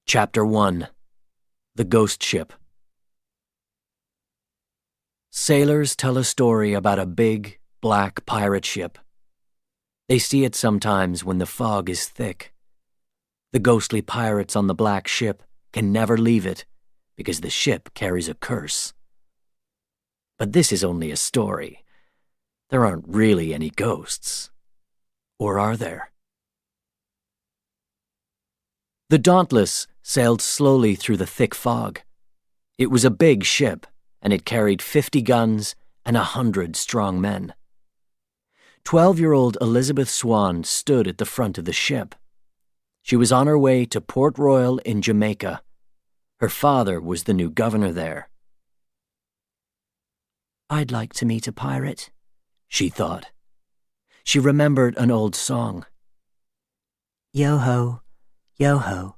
Chapter 1. The Ghost Ship. Sailors tell a story about a big, black pirate ship. They see it sometimes when the fog is thick. The ghostly pirates on the black ship can never leave it because the ship carries a curse. But this is only a story. There aren't really any ghosts. Or are there? The Dauntless sailed slowly through the thick fog. It was a big ship, and it carried 50 guns and 100 strong men. 12-year-old Elizabeth Swann stood at the front of the ship. She was on her way to Port Royal in Jamaica. Her father was the new governor there. "I'd like to meet a pirate," she thought. She remembered an old song. "Yo-ho, yo-ho,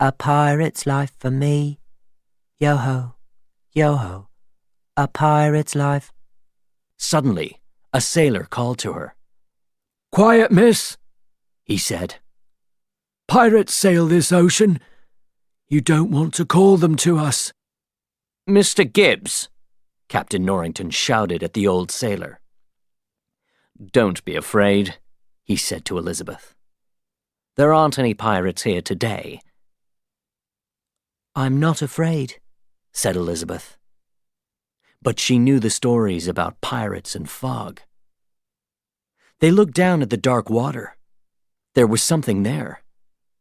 a pirate's life for me. Yo-ho, yo-ho, a pirate's life." Suddenly, a sailor called to her. "Quiet, miss," he said. "Pirates sail this ocean. You don't want to call them to us." "Mr. Gibbs," Captain Norrington shouted at the old sailor. "Don't be afraid," he said to Elizabeth. "There aren't any pirates here today." "I'm not afraid," said Elizabeth. But she knew the stories about pirates and fog. They looked down at the dark water. There was something there.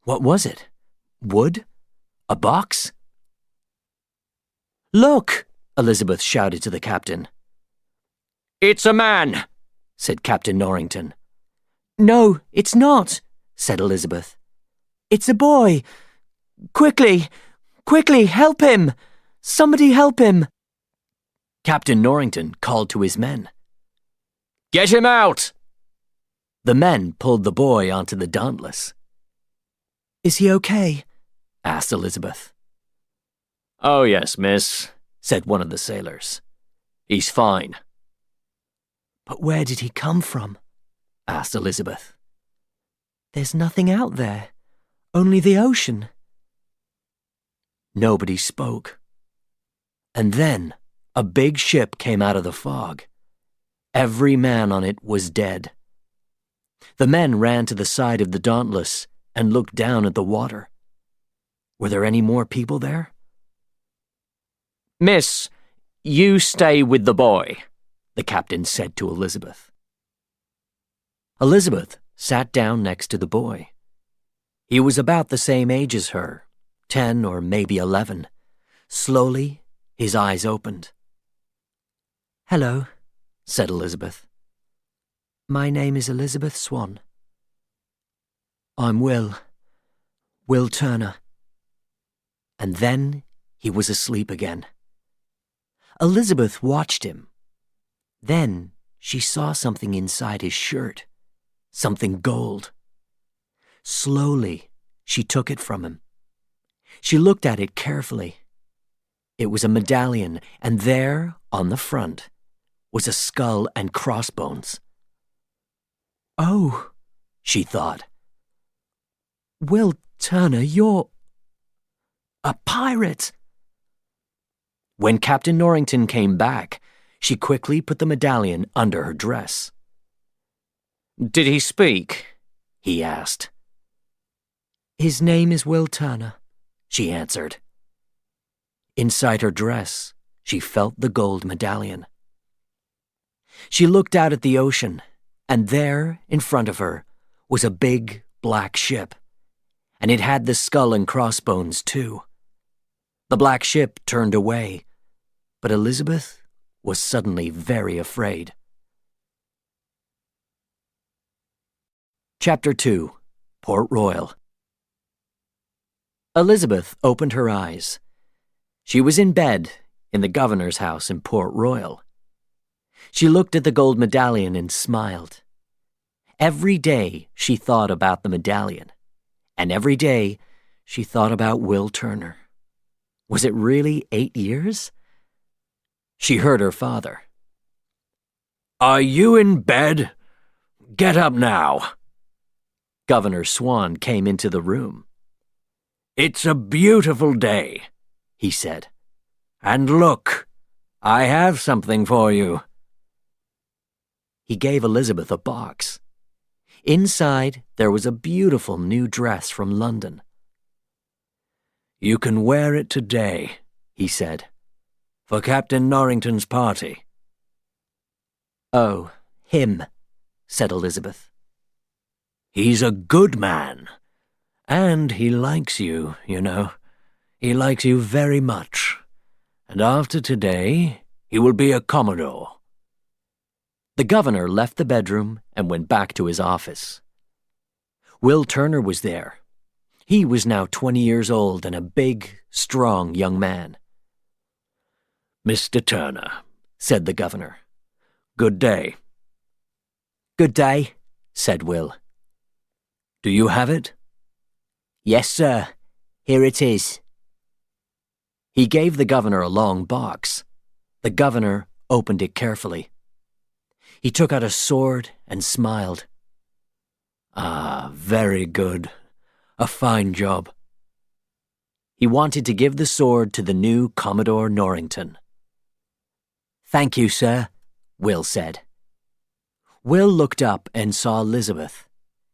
What was it? Wood? A box? "Look!" Elizabeth shouted to the captain. "It's a man," said Captain Norrington. "No, it's not," said Elizabeth. "It's a boy. Quickly, quickly, help him! Somebody help him!" Captain Norrington called to his men. "Get him out!" The men pulled the boy onto the Dauntless. "Is he okay?" asked Elizabeth. "Oh, yes, miss," said one of the sailors. "He's fine." "But where did he come from?" asked Elizabeth. "There's nothing out there, only the ocean." Nobody spoke. And then a big ship came out of the fog. Every man on it was dead. The men ran to the side of the Dauntless and looked down at the water. Were there any more people there? "Miss, you stay with the boy," the captain said to Elizabeth. Elizabeth sat down next to the boy. He was about the same age as her, 10 or maybe 11. Slowly, his eyes opened. "Hello," said Elizabeth. "My name is Elizabeth Swann." "I'm Will Turner." And then he was asleep again. Elizabeth watched him. Then she saw something inside his shirt, something gold. Slowly, she took it from him. She looked at it carefully. It was a medallion, and there, on the front, was a skull and crossbones. "Oh," she thought. "Will Turner, you're a pirate." When Captain Norrington came back, she quickly put the medallion under her dress. "Did he speak?" he asked. "His name is Will Turner," she answered. Inside her dress, she felt the gold medallion. She looked out at the ocean, and there, in front of her, was a big, black ship. And it had the skull and crossbones, too. The black ship turned away, but Elizabeth was suddenly very afraid. Chapter 2. Port Royal. Elizabeth opened her eyes. She was in bed in the governor's house in Port Royal. She looked at the gold medallion and smiled. Every day she thought about the medallion, and every day she thought about Will Turner. Was it really 8 years? She heard her father. "Are you in bed? Get up now." Governor Swann came into the room. "It's a beautiful day," he said. "And look, I have something for you." He gave Elizabeth a box. Inside, there was a beautiful new dress from London. "You can wear it today," he said, "for Captain Norrington's party." "Oh, him," said Elizabeth. "He's a good man. And he likes you, you know. He likes you very much. And after today, he will be a Commodore." The governor left the bedroom and went back to his office. Will Turner was there. He was now 20 years old and a big, strong young man. "Mr. Turner," said the governor. "Good day." "Good day," said Will. "Do you have it?" "Yes, sir. Here it is." He gave the governor a long box. The governor opened it carefully. He took out a sword and smiled. "Ah, very good. A fine job." He wanted to give the sword to the new Commodore Norrington. "Thank you, sir," Will said. Will looked up and saw Elizabeth.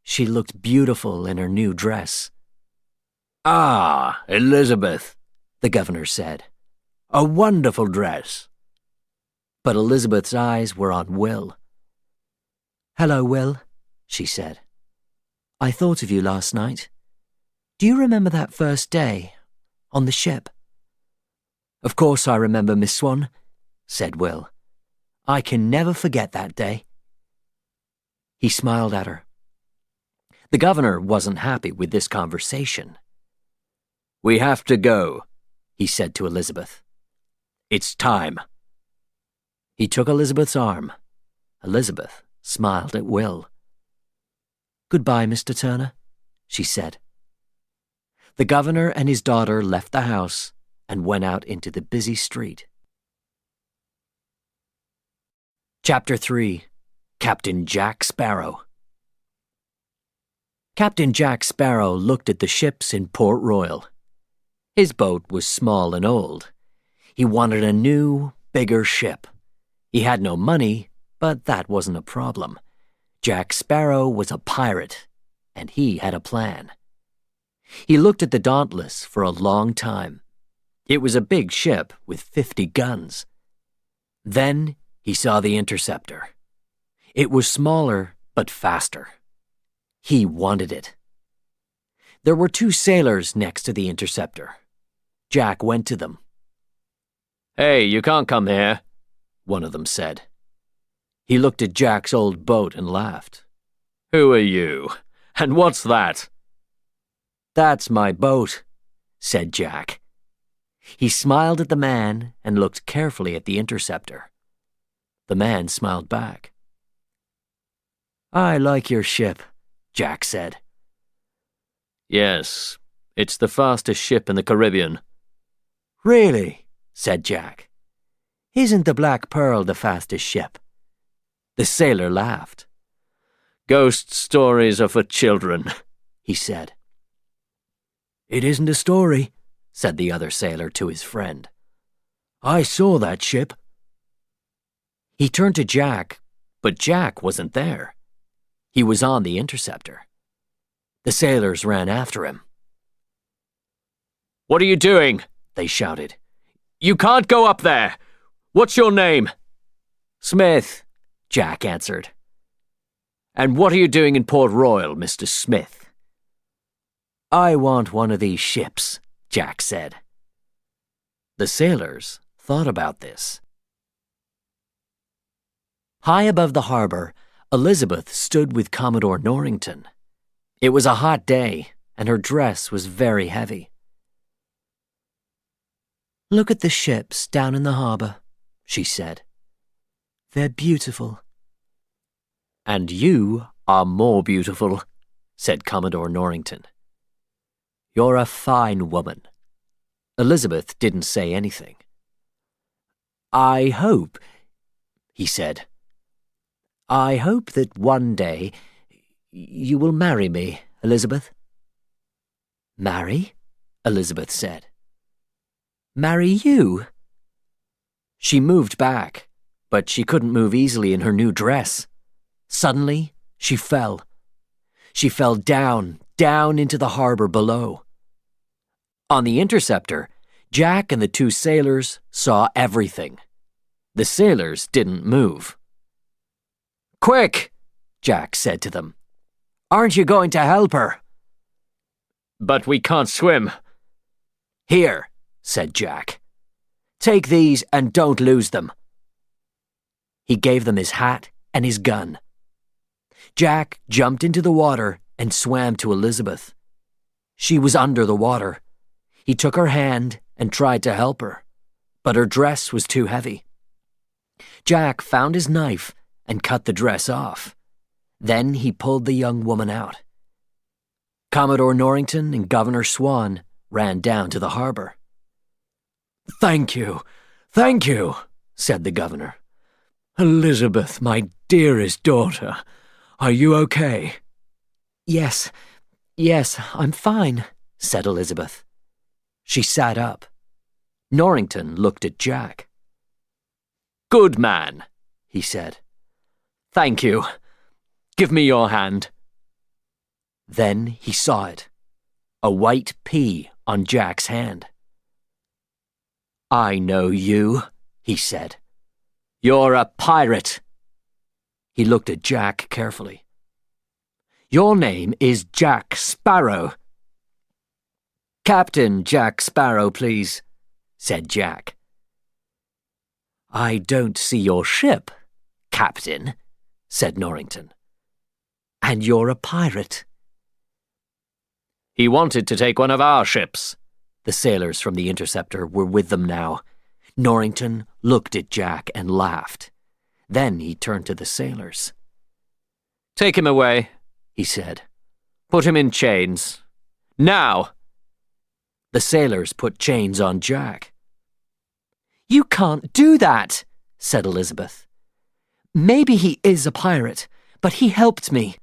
She looked beautiful in her new dress. "Ah, Elizabeth," the governor said. "A wonderful dress." But Elizabeth's eyes were on Will. "Hello, Will," she said. "I thought of you last night. Do you remember that first day, on the ship?" "Of course I remember, Miss Swann," said Will. "I can never forget that day." He smiled at her. The governor wasn't happy with this conversation. "We have to go," he said to Elizabeth. "It's time." He took Elizabeth's arm. Elizabeth smiled at Will. "Goodbye, Mr. Turner," she said. The governor and his daughter left the house and went out into the busy street. Chapter 3. Captain Jack Sparrow. Captain Jack Sparrow looked at the ships in Port Royal. His boat was small and old. He wanted a new, bigger ship. He had no money, but that wasn't a problem. Jack Sparrow was a pirate, and he had a plan. He looked at the Dauntless for a long time. It was a big ship with 50 guns. Then he saw the Interceptor. It was smaller, but faster. He wanted it. There were 2 sailors next to the Interceptor. Jack went to them. "Hey, you can't come here," one of them said. He looked at Jack's old boat and laughed. "Who are you? And what's that?" "That's my boat," said Jack. He smiled at the man and looked carefully at the Interceptor. The man smiled back. "I like your ship," Jack said. "Yes, it's the fastest ship in the Caribbean." "Really?" said Jack. "Isn't the Black Pearl the fastest ship?" The sailor laughed. "Ghost stories are for children," he said. "It isn't a story," said the other sailor to his friend. "I saw that ship." He turned to Jack, but Jack wasn't there. He was on the Interceptor. The sailors ran after him. "What are you doing?" they shouted. "You can't go up there! What's your name?" "Smith," Jack answered. "And what are you doing in Port Royal, Mr. Smith?" "I want one of these ships," Jack said. The sailors thought about this. High above the harbor, Elizabeth stood with Commodore Norrington. It was a hot day, and her dress was very heavy. "Look at the ships down in the harbor," she said. "They're beautiful." "And you are more beautiful," said Commodore Norrington. "You're a fine woman." Elizabeth didn't say anything. "I hope," he said, "I hope that one day you will marry me, Elizabeth." "Marry?" Elizabeth said. Marry you? She moved back, but she couldn't move easily in her new dress. Suddenly, she fell. She fell down into the harbor below. On the interceptor, Jack and the two sailors saw everything. The sailors didn't move. "Quick," Jack said to them. "Aren't you going to help her?" "But we can't swim." "Here," said Jack. "Take these and don't lose them." He gave them his hat and his gun. Jack jumped into the water and swam to Elizabeth. She was under the water. He took her hand and tried to help her, but her dress was too heavy. Jack found his knife and cut the dress off. Then he pulled the young woman out. Commodore Norrington and Governor Swann ran down to the harbor. Thank you, said the governor. "Elizabeth, my dearest daughter, are you okay?" Yes, I'm fine," said Elizabeth. She sat up. Norrington looked at Jack. "Good man," he said. "Thank you. Give me your hand." Then he saw it, a white P on Jack's hand. "I know you," he said. "You're a pirate." He looked at Jack carefully. "Your name is Jack Sparrow." "Captain Jack Sparrow, please," said Jack. "I don't see your ship, Captain," said Norrington. "And you're a pirate." "He wanted to take one of our ships." The sailors from the interceptor were with them now. Norrington looked at Jack and laughed. Then he turned to the sailors. "Take him away," he said. "Put him in chains. Now!" The sailors put chains on Jack. "You can't do that," said Elizabeth. "Maybe he is a pirate, but he helped me."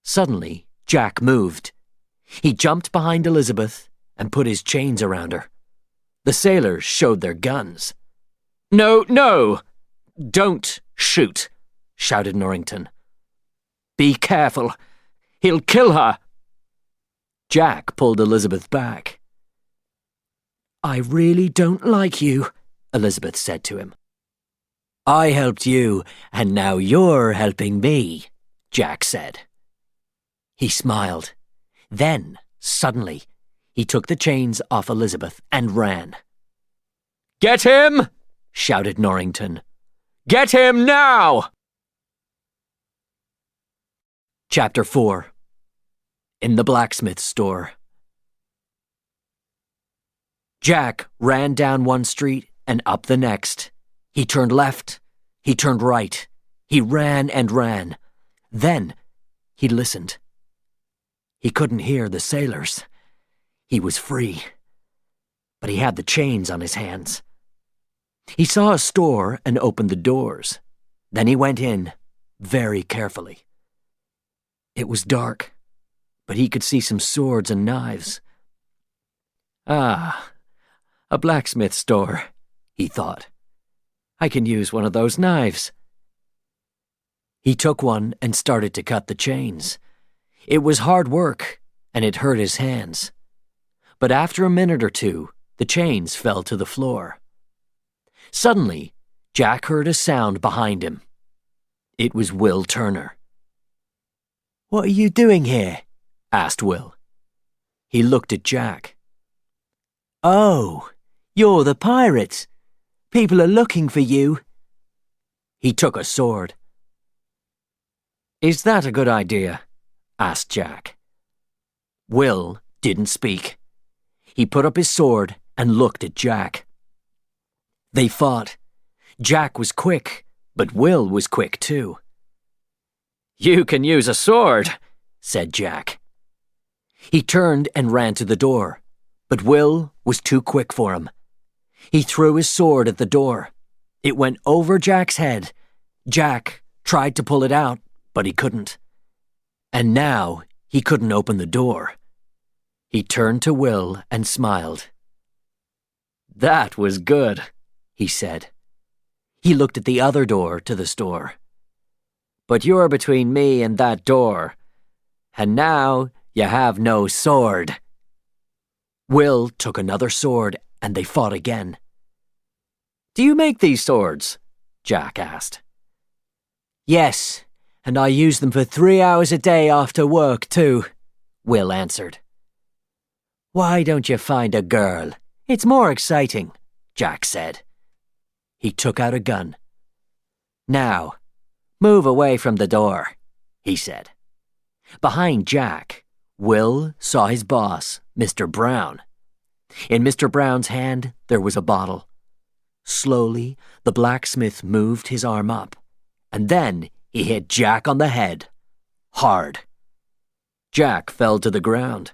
Suddenly, Jack moved. He jumped behind Elizabeth and put his chains around her. The sailors showed their guns. No! Don't shoot," shouted Norrington. "Be careful. He'll kill her." Jack pulled Elizabeth back. "I really don't like you," Elizabeth said to him. "I helped you, and now you're helping me," Jack said. He smiled. Then, suddenly, he took the chains off Elizabeth and ran. "Get him!" shouted Norrington. "Get him now!" Chapter 4. In the blacksmith store. Jack ran down one street and up the next. He turned left. He turned right. He ran and ran. Then he listened. He couldn't hear the sailors. He was free. But he had the chains on his hands. He saw a store and opened the doors. Then he went in, very carefully. It was dark, but he could see some swords and knives. "Ah, a blacksmith store," he thought. "I can use one of those knives." He took one and started to cut the chains. It was hard work, and it hurt his hands. But after a minute or two, the chains fell to the floor. Suddenly, Jack heard a sound behind him. It was Will Turner. "What are you doing here?" asked Will. He looked at Jack. "Oh, you're the pirate. People are looking for you." He took a sword. "Is that a good idea?" asked Jack. Will didn't speak. He put up his sword and looked at Jack. They fought. Jack was quick, but Will was quick too. "You can use a sword," said Jack. He turned and ran to the door, but Will was too quick for him. He threw his sword at the door. It went over Jack's head. Jack tried to pull it out, but he couldn't. And now he couldn't open the door. He turned to Will and smiled. "That was good," he said. He looked at the other door to the store. "But you're between me and that door, and now you have no sword." Will took another sword and they fought again. "Do you make these swords?" Jack asked. "Yes, and I use them for 3 hours a day after work too," Will answered. "Why don't you find a girl? It's more exciting," Jack said. He took out a gun. "Now, move away from the door," he said. Behind Jack, Will saw his boss, Mr. Brown. In Mr. Brown's hand, there was a bottle. Slowly, the blacksmith moved his arm up, and then he hit Jack on the head. Hard. Jack fell to the ground.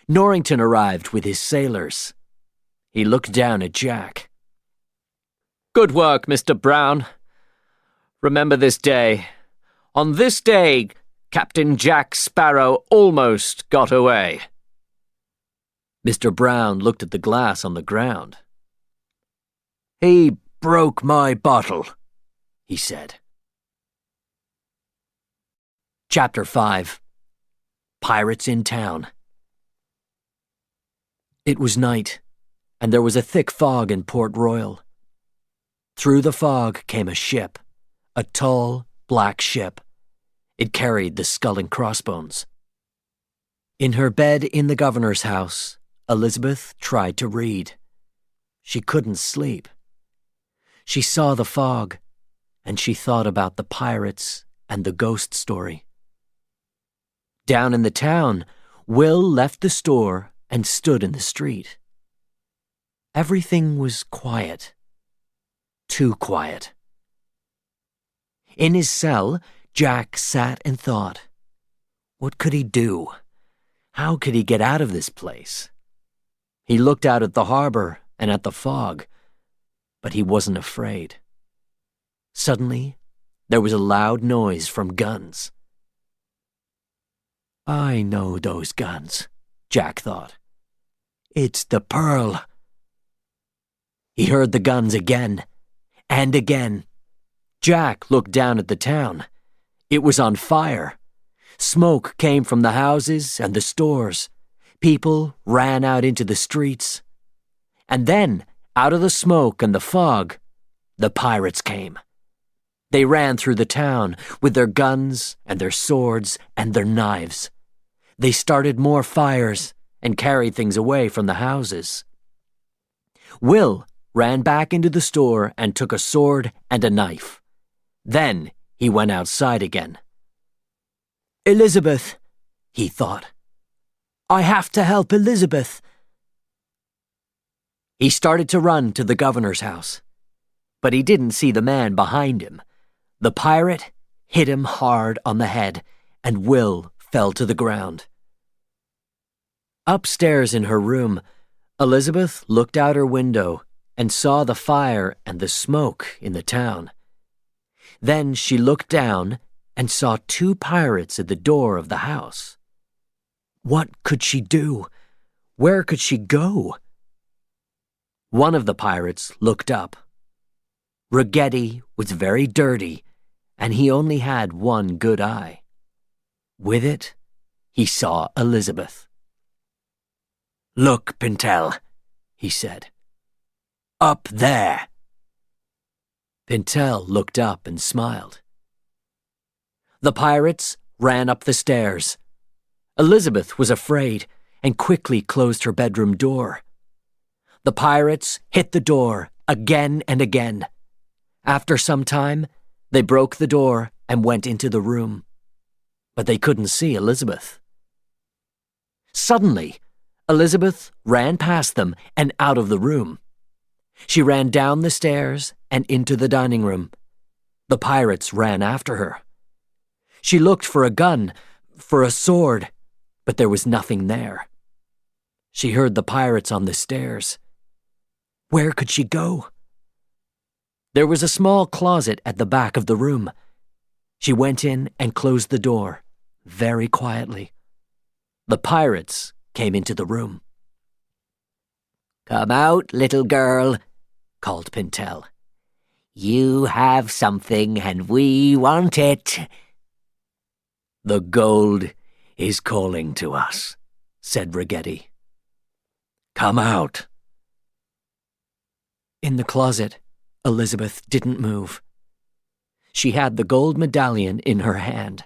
Norrington arrived with his sailors. He looked down at Jack. "Good work, Mr. Brown. Remember this day. On this day, Captain Jack Sparrow almost got away." Mr. Brown looked at the glass on the ground. "He broke my bottle," he said. Chapter 5. Pirates in Town. It was night, and there was a thick fog in Port Royal. Through the fog came a ship, a tall, black ship. It carried the skull and crossbones. In her bed in the governor's house, Elizabeth tried to read. She couldn't sleep. She saw the fog, and she thought about the pirates and the ghost story. Down in the town, Will left the store and stood in the street. Everything was quiet. Too quiet. In his cell, Jack sat and thought. What could he do? How could he get out of this place? He looked out at the harbor and at the fog, but he wasn't afraid. Suddenly, there was a loud noise from guns. I know those guns, Jack thought. It's the Pearl. He heard the guns again, and again. Jack looked down at the town. It was on fire. Smoke came from the houses and the stores. People ran out into the streets. And then, out of the smoke and the fog, the pirates came. They ran through the town with their guns and their swords and their knives. They started more fires and carried things away from the houses. Will ran back into the store and took a sword and a knife. Then he went outside again. Elizabeth, he thought. I have to help Elizabeth. He started to run to the governor's house, but he didn't see the man behind him. The pirate hit him hard on the head, and Will fell to the ground. Upstairs in her room, Elizabeth looked out her window and saw the fire and the smoke in the town. Then she looked down and saw 2 pirates at the door of the house. What could she do? Where could she go? One of the pirates looked up. Ragetti was very dirty, and he only had one good eye. With it, he saw Elizabeth. Look, Pintel, he said. Up there. Pintel looked up and smiled. The pirates ran up the stairs. Elizabeth was afraid and quickly closed her bedroom door. The pirates hit the door again and again. After some time, they broke the door and went into the room. But they couldn't see Elizabeth. Suddenly, Elizabeth ran past them and out of the room. She ran down the stairs and into the dining room. The pirates ran after her. She looked for a gun, for a sword, but there was nothing there. She heard the pirates on the stairs. Where could she go? There was a small closet at the back of the room. She went in and closed the door, very quietly. The pirates came into the room. "Come out, little girl," called Pintel. "You have something and we want it." "The gold is calling to us," said Ragetti. "Come out." In the closet, Elizabeth didn't move. She had the gold medallion in her hand.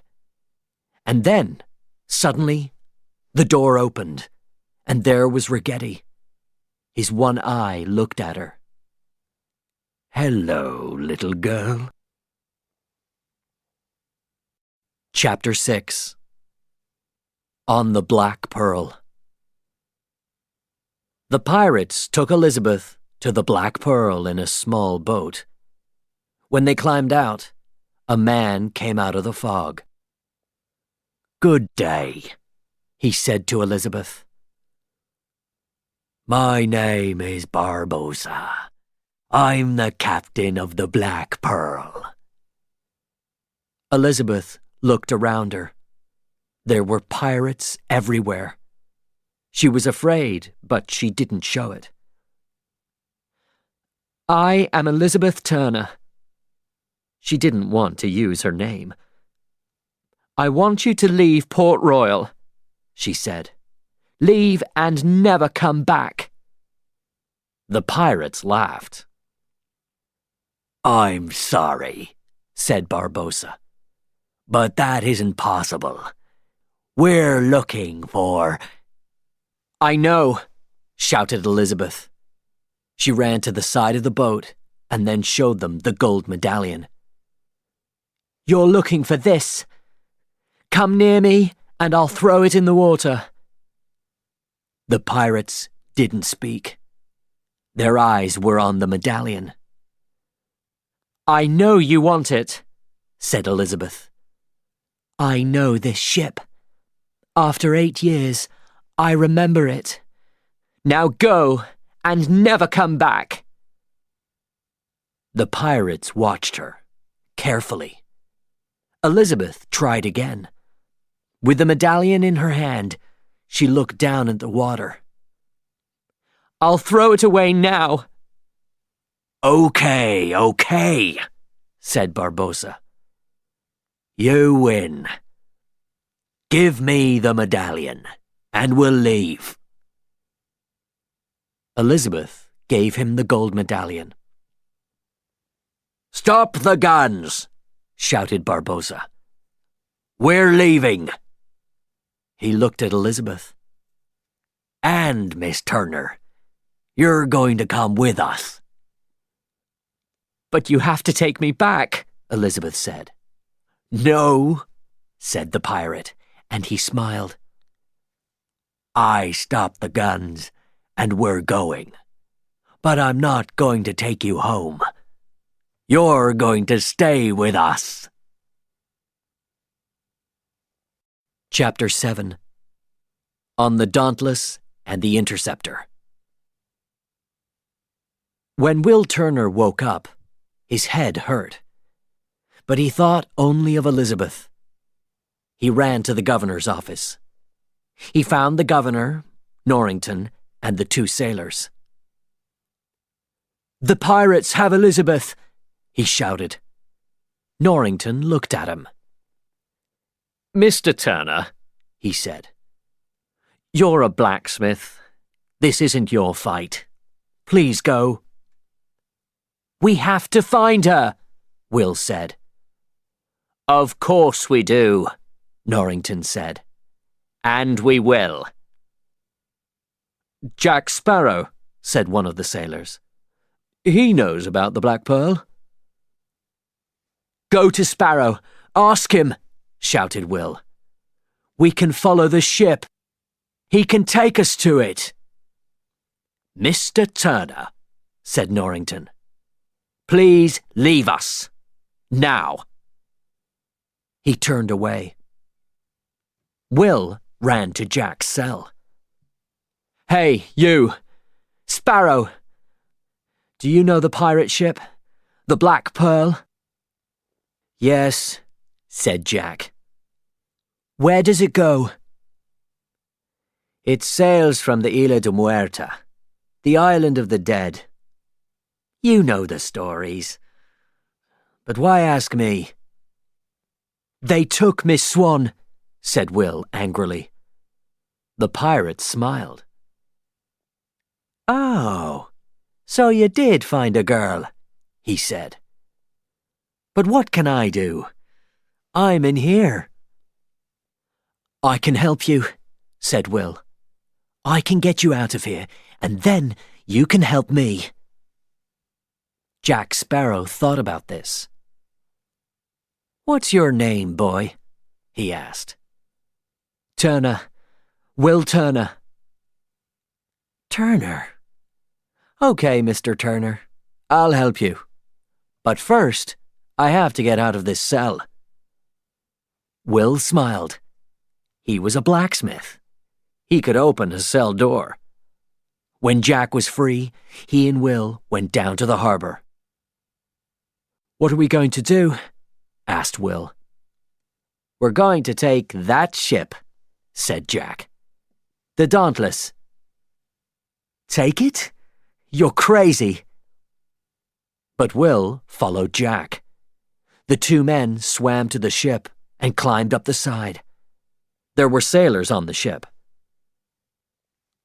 And then, suddenly, the door opened, and there was Ragetti. His one eye looked at her. "Hello, little girl." Chapter 6. On the Black Pearl. The pirates took Elizabeth to the Black Pearl in a small boat. When they climbed out, a man came out of the fog. "Good day," he said to Elizabeth. "My name is Barbossa. I'm the captain of the Black Pearl." Elizabeth looked around her. There were pirates everywhere. She was afraid, but she didn't show it. "I am Elizabeth Turner." She didn't want to use her name. "I want you to leave Port Royal," she said. "Leave and never come back." The pirates laughed. "I'm sorry," said Barbossa, "but that isn't possible. We're looking for—" "I know," shouted Elizabeth. She ran to the side of the boat and then showed them the gold medallion. "You're looking for this. Come near me and I'll throw it in the water." The pirates didn't speak. Their eyes were on the medallion. "I know you want it," said Elizabeth. "I know this ship. After 8 years, I remember it. Now go and never come back." The pirates watched her, carefully. Elizabeth tried again. With the medallion in her hand, she looked down at the water. "I'll throw it away now." Okay, said Barbossa. "You win. Give me the medallion, and we'll leave." Elizabeth gave him the gold medallion. "Stop the guns!" shouted Barbossa. "We're leaving." He looked at Elizabeth. "And, Miss Turner, you're going to come with us." "But you have to take me back," Elizabeth said. "No," said the pirate, and he smiled. "I stopped the guns, and we're going. But I'm not going to take you home. You're going to stay with us." Chapter 7. On the Dauntless and the Interceptor. When Will Turner woke up, his head hurt. But he thought only of Elizabeth. He ran to the governor's office. He found the governor, Norrington, and the 2 sailors. "The pirates have Elizabeth," he shouted. Norrington looked at him. "Mr. Turner," he said, "you're a blacksmith. This isn't your fight. Please go." "We have to find her," Will said. "Of course we do," Norrington said. "And we will." "Jack Sparrow," said one of the sailors. "He knows about the Black Pearl." "Go to Sparrow. Ask him," shouted Will. "We can follow the ship. He can take us to it." "Mr. Turner," said Norrington, "please leave us. Now." He turned away. Will ran to Jack's cell. "Hey, you! Sparrow! Do you know the pirate ship? The Black Pearl?" "Yes," said Jack. "Where does it go?" It sails from the Isla de Muerta, the island of the dead. You know the stories. But why ask me? They took Miss Swann, said Will angrily. The pirate smiled. Oh, so you did find a girl, he said. But what can I do? I'm in here. I can help you, said Will. I can get you out of here, and then you can help me. Jack Sparrow thought about this. What's your name, boy? He asked. Turner. Will Turner. Turner. Okay, Mr. Turner. I'll help you. But first, I have to get out of this cell. Will smiled. He was a blacksmith. He could open a cell door. When Jack was free, he and Will went down to the harbor. What are we going to do? Asked Will. We're going to take that ship, said Jack. The Dauntless. Take it? You're crazy. But Will followed Jack. The two men swam to the ship and climbed up the side. There were sailors on the ship.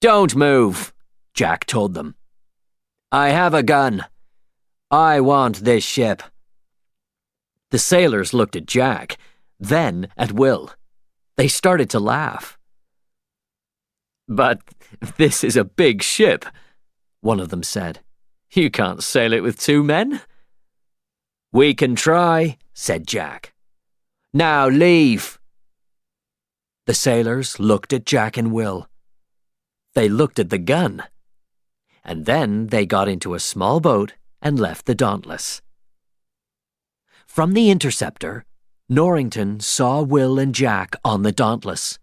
Don't move, Jack told them. I have a gun. I want this ship. The sailors looked at Jack, then at Will. They started to laugh. But this is a big ship, one of them said. You can't sail it with two men. We can try, said Jack. Now leave. The sailors looked at Jack and Will. They looked at the gun. And then they got into a small boat and left the Dauntless. From the interceptor, Norrington saw Will and Jack on the Dauntless.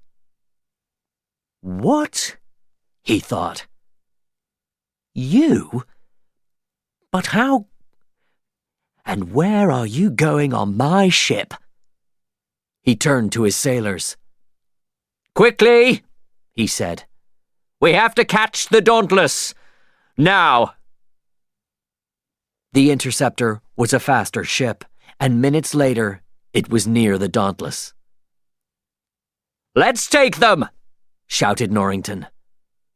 What? He thought. You? But how? And where are you going on my ship? He turned to his sailors. Quickly, he said. We have to catch the Dauntless. Now. The interceptor was a faster ship, and minutes later, it was near the Dauntless. Let's take them, shouted Norrington.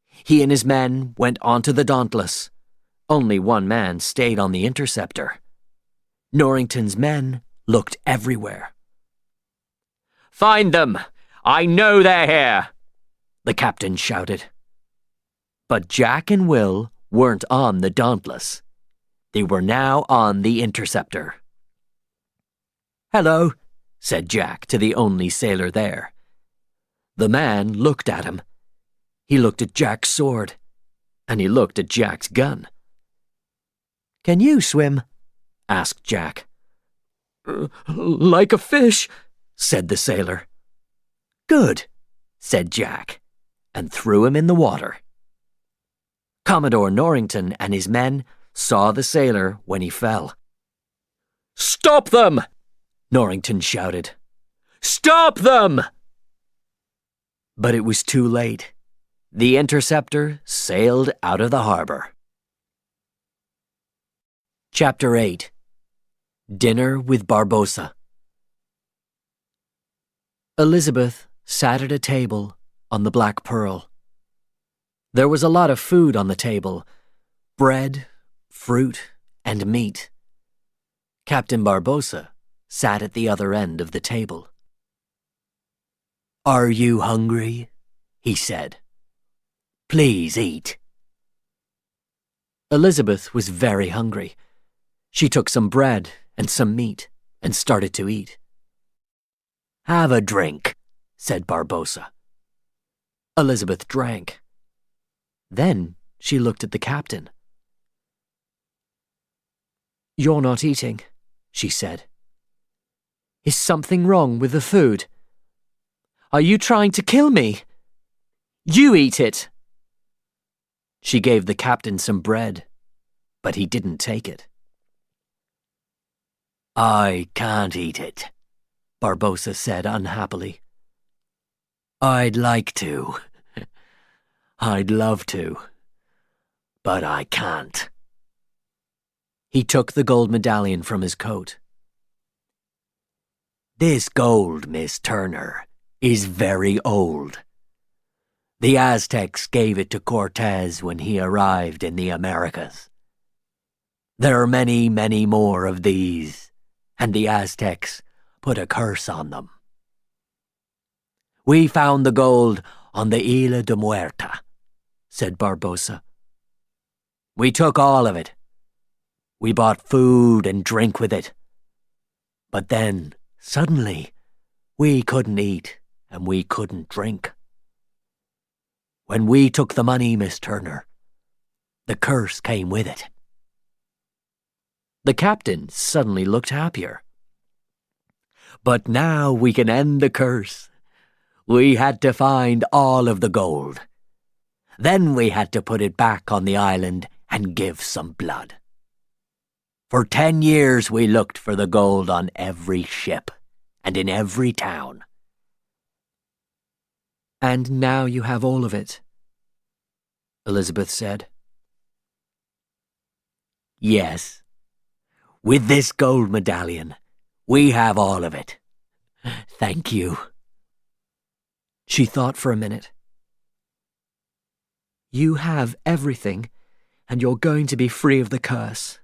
He and his men went onto the Dauntless. Only one man stayed on the interceptor. Norrington's men looked everywhere. Find them! I know they're here! The captain shouted. But Jack and Will weren't on the Dauntless. They were now on the interceptor. Hello, said Jack to the only sailor there. The man looked at him. He looked at Jack's sword, and he looked at Jack's gun. Can you swim? Asked Jack. Like a fish, said the sailor. Good, said Jack, and threw him in the water. Commodore Norrington and his men saw the sailor when he fell. Stop them! Norrington shouted. Stop them! But it was too late. The interceptor sailed out of the harbor. Chapter 8. Dinner with Barbossa. Elizabeth sat at a table on the Black Pearl. There was a lot of food on the table: bread, fruit, and meat. Captain Barbossa sat at the other end of the table. Are you hungry? He said. Please eat. Elizabeth was very hungry. She took some bread and some meat and started to eat. Have a drink, said Barbossa. Elizabeth drank. Then she looked at the captain. You're not eating, she said. Is something wrong with the food? Are you trying to kill me? You eat it. She gave the captain some bread, but he didn't take it. I can't eat it, Barbossa said unhappily. I'd like to, I'd love to, but I can't. He took the gold medallion from his coat. This gold, Miss Turner, is very old. The Aztecs gave it to Cortez when he arrived in the Americas. There are many, many more of these, and the Aztecs put a curse on them. We found the gold on the Isla de Muerta, said Barbosa. We took all of it. We bought food and drink with it. But then, suddenly, we couldn't eat and we couldn't drink. When we took the money, Miss Turner, the curse came with it. The captain suddenly looked happier. But now we can end the curse. We had to find all of the gold. Then we had to put it back on the island and give some blood. For 10 years we looked for the gold on every ship and in every town. And now you have all of it, Elizabeth said. Yes. With this gold medallion, we have all of it. Thank you. She thought for a minute. You have everything, and you're going to be free of the curse.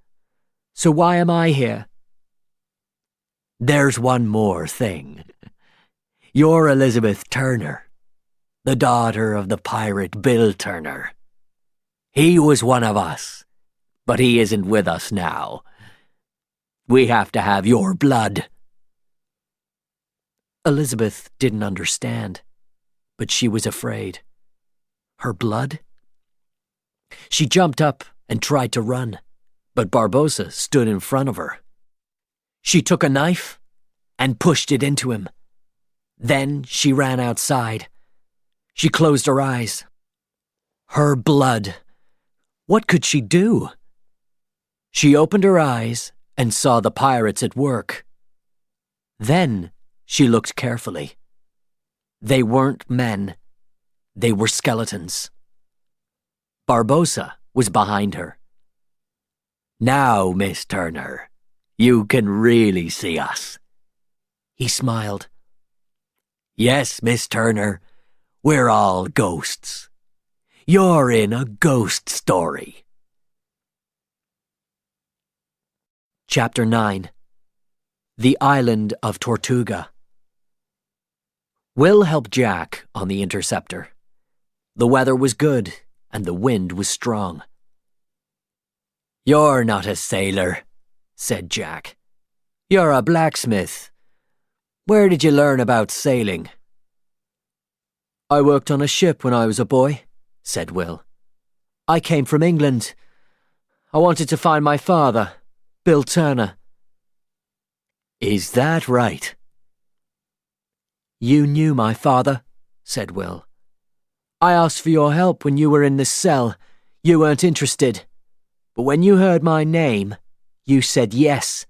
So why am I here? There's one more thing. You're Elizabeth Turner, the daughter of the pirate Bill Turner. He was one of us, but he isn't with us now. We have to have your blood. Elizabeth didn't understand, but she was afraid. Her blood? She jumped up and tried to run, but Barbosa stood in front of her. She took a knife and pushed it into him. Then she ran outside. She closed her eyes. Her blood. What could she do? She opened her eyes and saw the pirates at work. Then she looked carefully. They weren't men. They were skeletons. Barbosa was behind her. Now, Miss Turner, you can really see us. He smiled. Yes, Miss Turner, we're all ghosts. You're in a ghost story. Chapter 9. The Island of Tortuga. Will helped Jack on the interceptor. The weather was good, and the wind was strong. You're not a sailor, said Jack. You're a blacksmith. Where did you learn about sailing? I worked on a ship when I was a boy, said Will. I came from England. I wanted to find my father, Bill Turner. Is that right? You knew my father, said Will. I asked for your help when you were in this cell. You weren't interested. But when you heard my name, you said yes.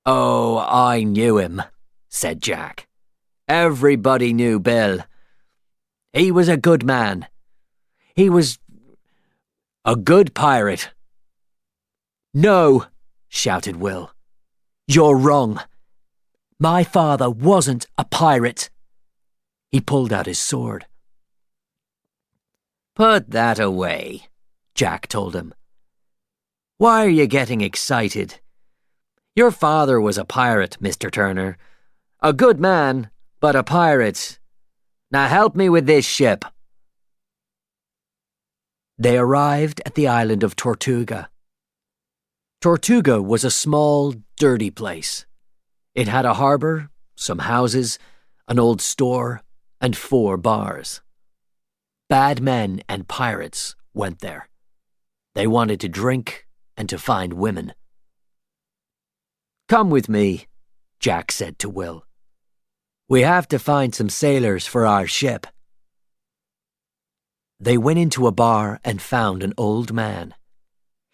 Oh, I knew him, said Jack. Everybody knew Bill. He was a good man. He was a good pirate. No, shouted Will. You're wrong. My father wasn't a pirate. He pulled out his sword. Put that away, Jack told him. Why are you getting excited? Your father was a pirate, Mr. Turner. A good man, but a pirate. Now help me with this ship. They arrived at the island of Tortuga. Tortuga was a small, dirty place. It had a harbor, some houses, an old store, and 4 bars. Bad men and pirates went there. They wanted to drink and to find women. Come with me, Jack said to Will. We have to find some sailors for our ship. They went into a bar and found an old man.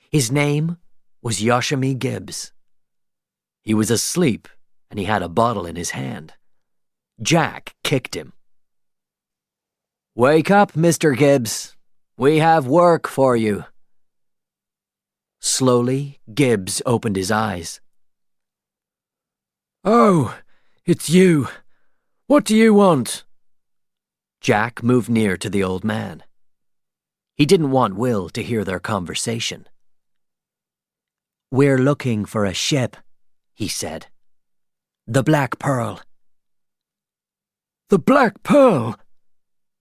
His name was Yoshimi Gibbs. He was asleep and he had a bottle in his hand. Jack kicked him. Wake up, Mr. Gibbs. We have work for you. Slowly, Gibbs opened his eyes. Oh, it's you. What do you want? Jack moved near to the old man. He didn't want Will to hear their conversation. We're looking for a ship, he said. The Black Pearl. The Black Pearl?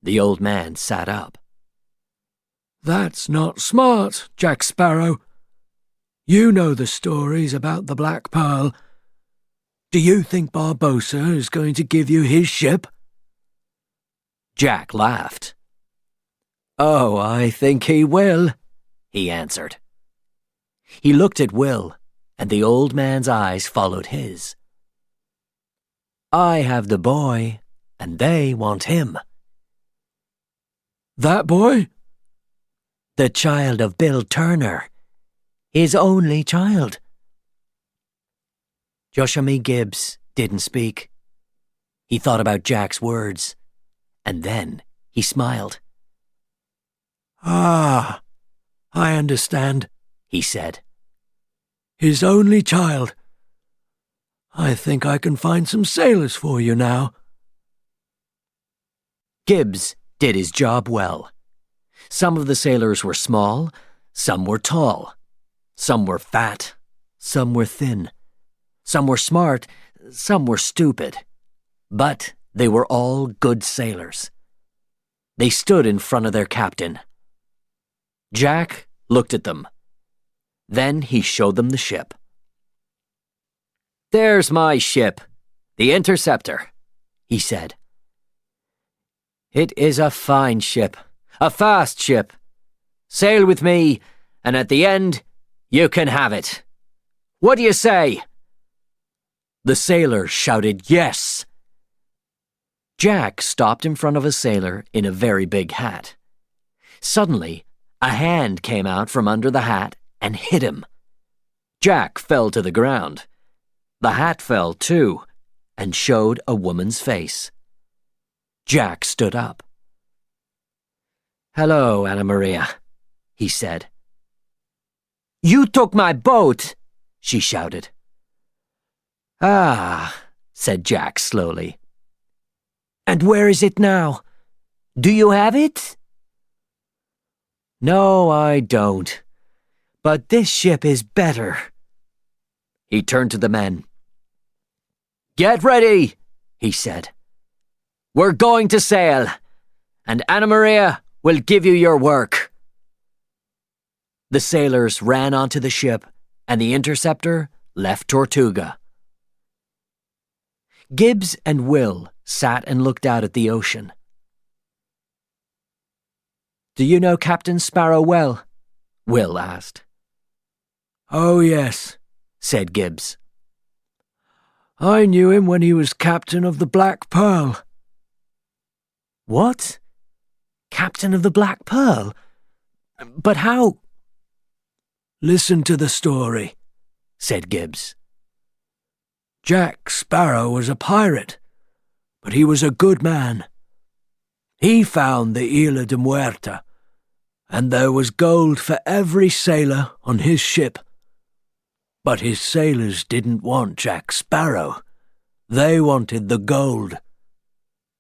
The old man sat up. That's not smart, Jack Sparrow. You know the stories about the Black Pearl. Do you think Barbossa is going to give you his ship? Jack laughed. Oh, I think he will, he answered. He looked at Will, and the old man's eyes followed his. I have the boy, and they want him. That boy? The child of Bill Turner. His only child. Joshua Gibbs didn't speak. He thought about Jack's words, and then he smiled. Ah, I understand, he said. His only child. I think I can find some sailors for you now. Gibbs did his job well. Some of the sailors were small, some were tall. Some were fat, some were thin. Some were smart, some were stupid. But they were all good sailors. They stood in front of their captain. Jack looked at them. Then he showed them the ship. There's my ship, the Interceptor, he said. It is a fine ship, a fast ship. Sail with me, and at the end, you can have it. What do you say? The sailor shouted yes. Jack stopped in front of a sailor in a very big hat. Suddenly, a hand came out from under the hat and hit him. Jack fell to the ground. The hat fell too, and showed a woman's face. Jack stood up. Hello, Anna Maria, he said. You took my boat, she shouted. Ah, said Jack slowly. And where is it now? Do you have it? No, I don't. But this ship is better. He turned to the men. Get ready, he said. We're going to sail, and Anna Maria will give you your work. The sailors ran onto the ship, and the Interceptor left Tortuga. Gibbs and Will sat and looked out at the ocean. Do you know Captain Sparrow well? Will asked. Oh, yes, said Gibbs. I knew him when he was captain of the Black Pearl. What? Captain of the Black Pearl? But how? Listen to the story, said Gibbs. Jack Sparrow was a pirate, but he was a good man. He found the Isla de Muerta, and there was gold for every sailor on his ship. But his sailors didn't want Jack Sparrow. They wanted the gold.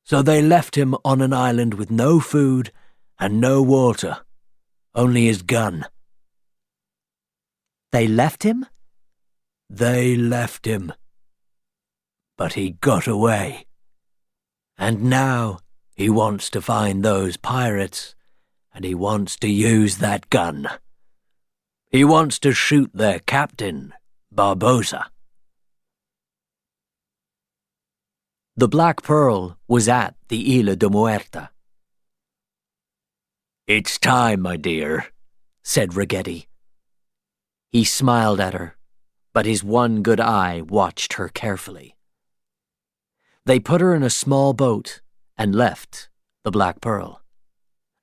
So they left him on an island with no food and no water, only his gun. They left him? They left him. But he got away. And now he wants to find those pirates, and he wants to use that gun. He wants to shoot their captain, Barbossa. The Black Pearl was at the Isla de Muerta. It's time, my dear, said Ragetti. He smiled at her, but his one good eye watched her carefully. They put her in a small boat and left the Black Pearl.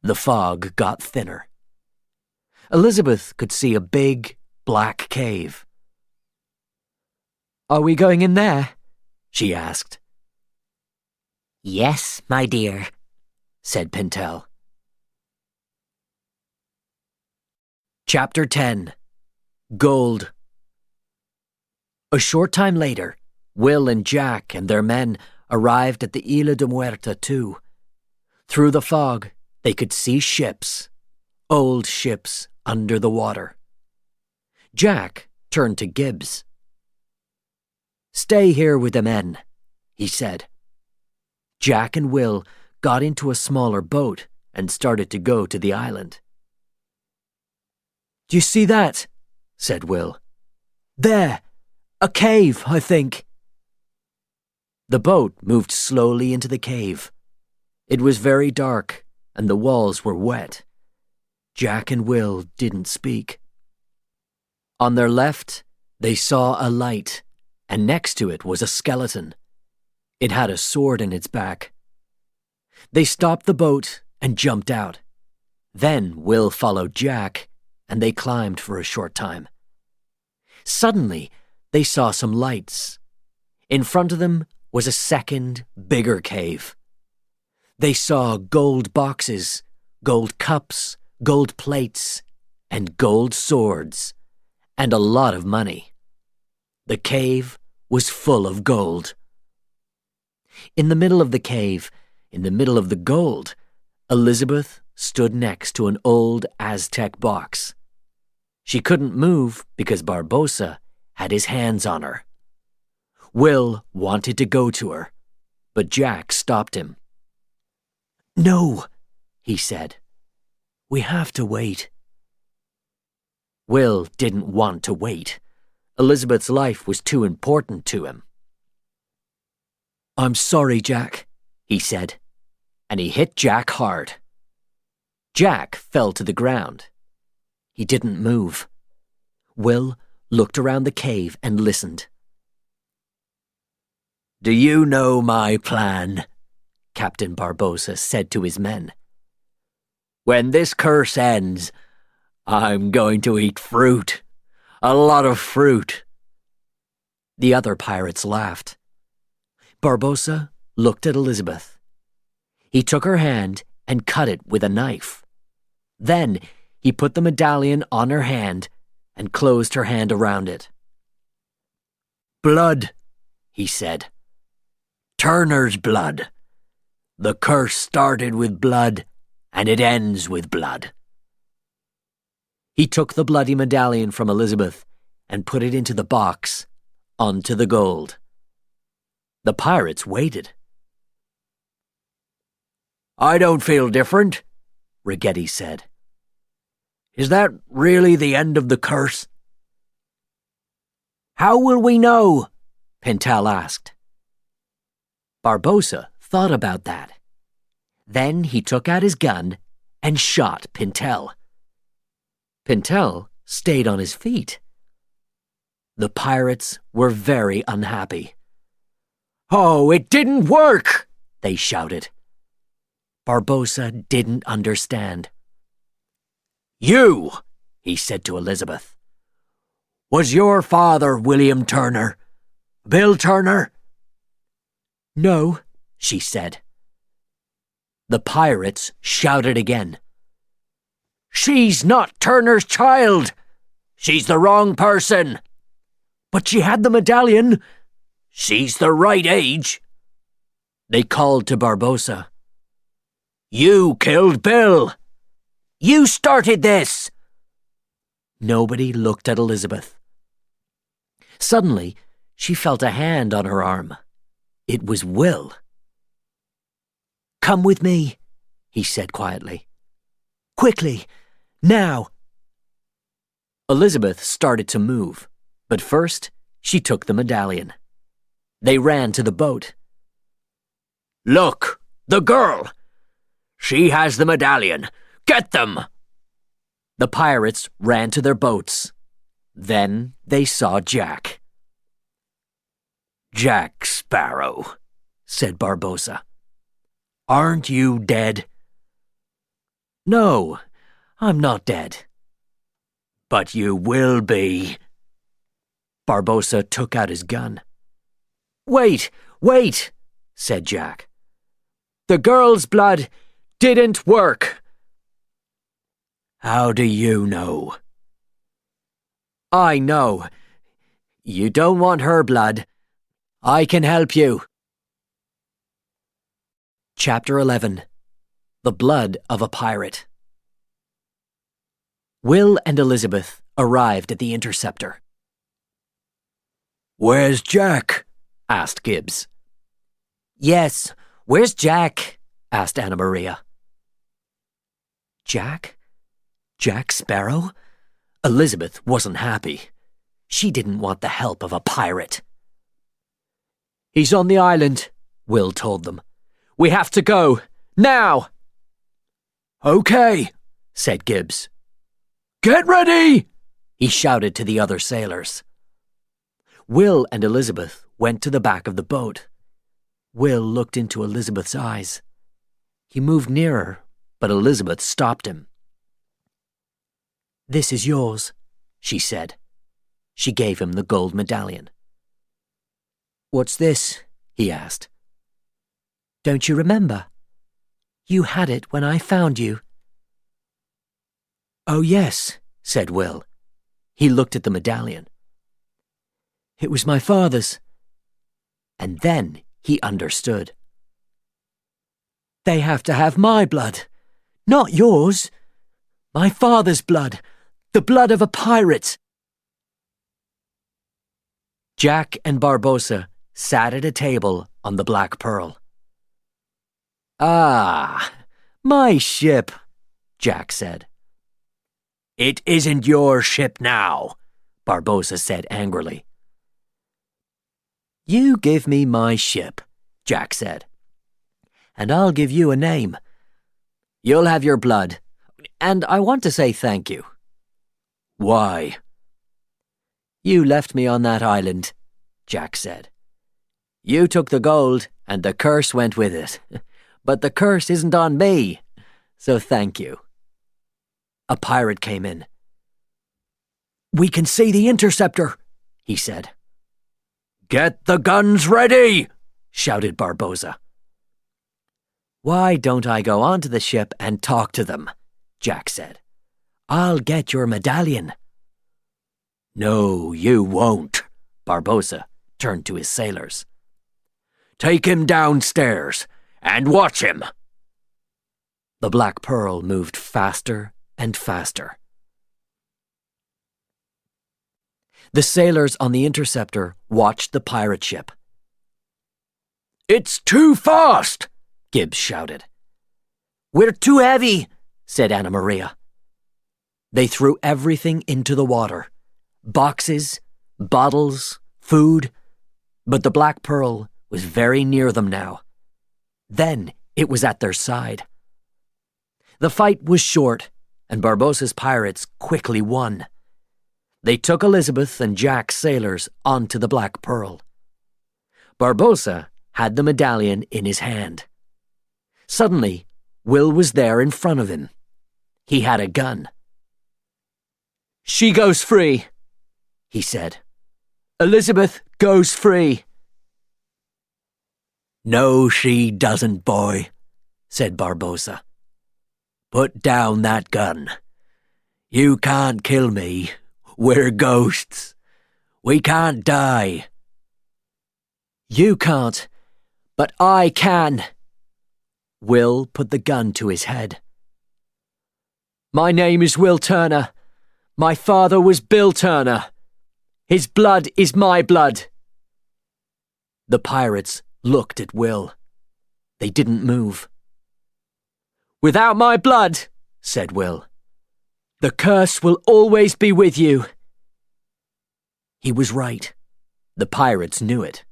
The fog got thinner. Elizabeth could see a big, black cave. Are we going in there? She asked. Yes, my dear, said Pintel. Chapter 10. Gold. A short time later, Will and Jack and their men arrived at the Isla de Muerta too. Through the fog, they could see ships, old ships under the water. Jack turned to Gibbs. "Stay here with the men," he said. Jack and Will got into a smaller boat and started to go to the island. "Do you see that?" said Will. "There, a cave, I think." The boat moved slowly into the cave. It was very dark, and the walls were wet. Jack and Will didn't speak. On their left, they saw a light, and next to it was a skeleton. It had a sword in its back. They stopped the boat and jumped out. Then Will followed Jack, and they climbed for a short time. Suddenly, they saw some lights. In front of them was a second, bigger cave. They saw gold boxes, gold cups, gold plates, and gold swords, and a lot of money. The cave was full of gold. In the middle of the cave, in the middle of the gold, Elizabeth stood next to an old Aztec box. She couldn't move because Barbossa had his hands on her. Will wanted to go to her, but Jack stopped him. "No," he said. "We have to wait." Will didn't want to wait. Elizabeth's life was too important to him. "I'm sorry, Jack," he said, and he hit Jack hard. Jack fell to the ground. He didn't move. Will looked around the cave and listened. "Do you know my plan?" Captain Barbossa said to his men. "When this curse ends, I'm going to eat fruit. A lot of fruit." The other pirates laughed. Barbossa looked at Elizabeth. He took her hand and cut it with a knife. Then he put the medallion on her hand and closed her hand around it. "Blood," he said. "Turner's blood. The curse started with blood, and it ends with blood." He took the bloody medallion from Elizabeth and put it into the box, onto the gold. The pirates waited. "I don't feel different," Rigetti said. "Is that really the end of the curse?" "How will we know?" Pintel asked. Barbossa thought about that. Then he took out his gun and shot Pintel. Pintel stayed on his feet. The pirates were very unhappy. "Oh, it didn't work!" they shouted. Barbossa didn't understand. "You," he said to Elizabeth. "Was your father William Turner? Bill Turner?" "No," she said. The pirates shouted again. "She's not Turner's child! She's the wrong person!" "But she had the medallion!" "She's the right age!" They called to Barbossa. "You killed Bill! You started this!" Nobody looked at Elizabeth. Suddenly, she felt a hand on her arm. It was Will. "Come with me," he said quietly. "Quickly, now." Elizabeth started to move, but first she took the medallion. They ran to the boat. "Look, the girl! She has the medallion! Get them!" The pirates ran to their boats. Then they saw Jack. "Jack Sparrow," said Barbossa. "Aren't you dead?" "No, I'm not dead." "But you will be." Barbossa took out his gun. "Wait, wait," said Jack. "The girl's blood didn't work. How do you know? I know. You don't want her blood. I can help you. Chapter 11. The Blood of a Pirate. Will and Elizabeth arrived at the interceptor. Where's Jack? Asked Gibbs. Yes, where's Jack? Asked Anna Maria. Jack? Jack Sparrow? Elizabeth wasn't happy. She didn't want the help of a pirate. He's on the island, Will told them. We have to go, now! Okay, said Gibbs. Get ready! He shouted to the other sailors. Will and Elizabeth went to the back of the boat. Will looked into Elizabeth's eyes. He moved nearer, but Elizabeth stopped him. This is yours, she said. She gave him the gold medallion. What's this? He asked. Don't you remember? You had it when I found you. Oh, yes, said Will. He looked at the medallion. It was my father's. And then he understood. They have to have my blood, not yours. My father's blood, the blood of a pirate. Jack and Barbossa sat at a table on the Black Pearl. Ah, my ship, Jack said. It isn't your ship now, Barbossa said angrily. You give me my ship, Jack said, and I'll give you a name. You'll have your blood, and I want to say thank you. Why? You left me on that island, Jack said. You took the gold, and the curse went with it. But the curse isn't on me, so thank you. A pirate came in. We can see the interceptor, he said. Get the guns ready, shouted Barbossa. Why don't I go onto the ship and talk to them, Jack said. I'll get your medallion. No, you won't, Barbossa turned to his sailors. Take him downstairs and watch him. The Black Pearl moved faster and faster. The sailors on the interceptor watched the pirate ship. It's too fast, Gibbs shouted. We're too heavy, said Anna Maria. They threw everything into the water. Boxes, bottles, food. But the Black Pearl was very near them now. Then it was at their side. The fight was short, and Barbossa's pirates quickly won. They took Elizabeth and Jack's sailors onto the Black Pearl. Barbossa had the medallion in his hand. Suddenly, Will was there in front of him. He had a gun. She goes free, he said. Elizabeth goes free. No, she doesn't, boy, said Barbossa. Put down that gun. You can't kill me. We're ghosts. We can't die. You can't, but I can. Will put the gun to his head. My name is Will Turner. My father was Bill Turner. His blood is my blood. The pirates looked at Will. They didn't move. Without my blood, said Will, the curse will always be with you. He was right. The pirates knew it.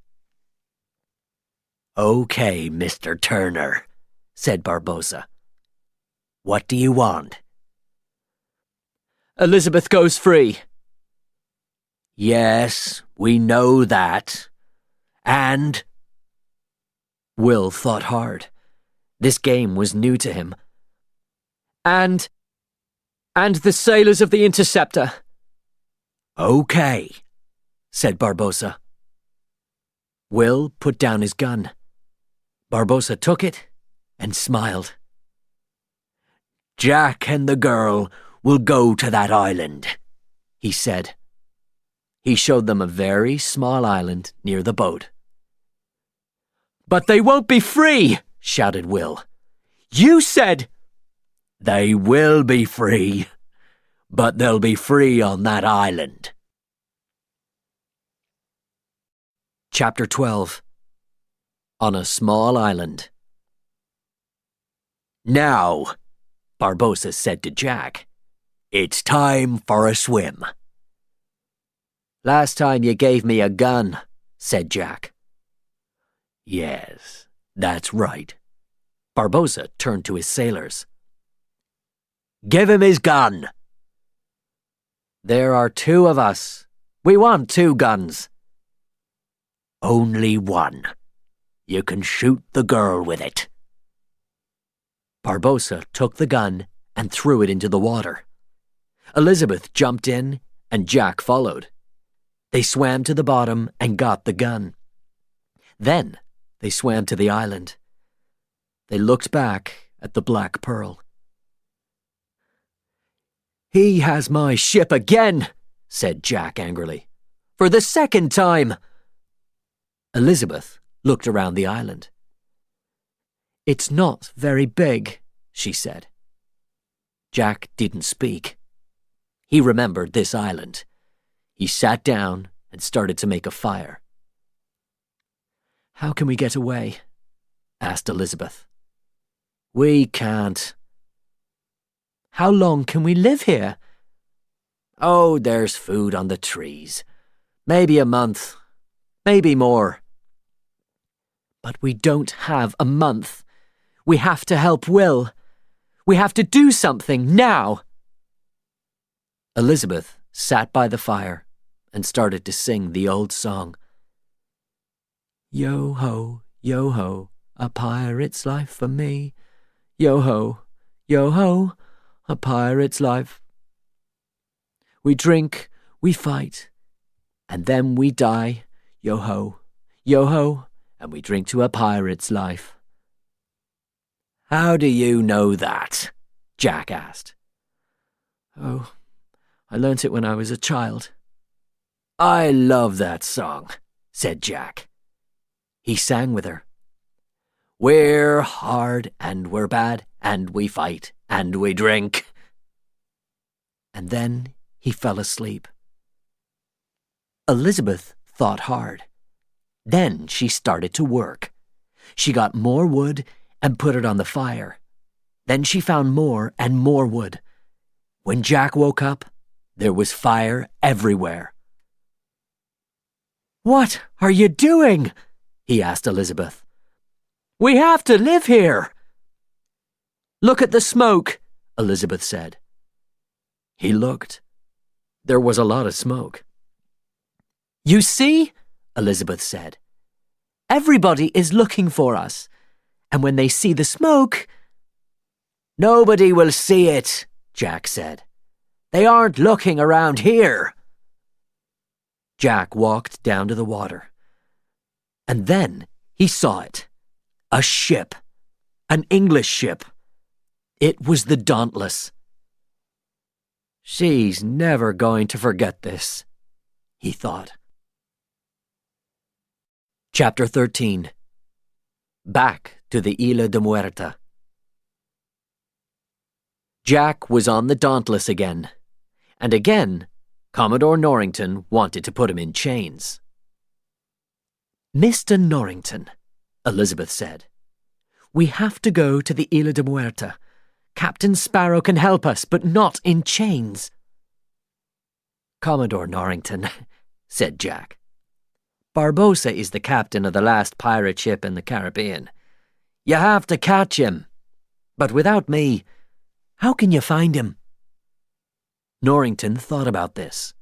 Okay, Mr. Turner, said Barbossa. What do you want? Elizabeth goes free. Yes, we know that. And? Will thought hard. This game was new to him. And the sailors of the interceptor. Okay, said Barbossa. Will put down his gun. Barbossa took it and smiled. Jack and the girl will go to that island," he said. He showed them a very small island near the boat. "But they won't be free!" shouted Will. "You said—" "They will be free, but they'll be free on that island." Chapter 12. On a Small Island. "Now," Barbossa said to Jack, "it's time for a swim." "Last time you gave me a gun," said Jack. "Yes, that's right." Barbossa turned to his sailors. "Give him his gun." "There are 2 of us. We want 2 guns." "Only one. You can shoot the girl with it." Barbossa took the gun and threw it into the water. Elizabeth jumped in and Jack followed. They swam to the bottom and got the gun. Then they swam to the island. They looked back at the Black Pearl. "He has my ship again," said Jack angrily. "For the 2nd time." Elizabeth looked around the island. "It's not very big," she said. Jack didn't speak. He remembered this island. He sat down and started to make a fire. "How can we get away?" asked Elizabeth. "We can't." "How long can we live here?" "Oh, there's food on the trees. Maybe a month. Maybe more." "But we don't have a month. We have to help Will. We have to do something now." Elizabeth sat by the fire and started to sing the old song. Yo-ho, a pirate's life for me. Yo-ho, a pirate's life. We drink, we fight, and then we die. Yo-ho, and we drink to a pirate's life. "How do you know that?" Jack asked. "Oh, I learnt it when I was a child." "I love that song," said Jack. He sang with her. "We're hard and we're bad and we fight and we drink." And then he fell asleep. Elizabeth thought hard. Then she started to work. She got more wood and put it on the fire. Then she found more and more wood. When Jack woke up, there was fire everywhere. "What are you doing?" he asked Elizabeth. "We have to live here." "Look at the smoke," Elizabeth said. He looked. There was a lot of smoke. "You see?" Elizabeth said. "Everybody is looking for us, and when they see the smoke—" "Nobody will see it," Jack said. "They aren't looking around here." Jack walked down to the water. And then he saw it. A ship. An English ship. It was the Dauntless. "She's never going to forget this," he thought. Chapter 13. Back to the Isla de Muerta. Jack was on the Dauntless again, and again Commodore Norrington wanted to put him in chains. "Mr. Norrington," Elizabeth said, "we have to go to the Isla de Muerta. Captain Sparrow can help us, but not in chains." "Commodore Norrington," said Jack, "Barbossa is the captain of the last pirate ship in the Caribbean. You have to catch him. But without me, how can you find him?" Norrington thought about this.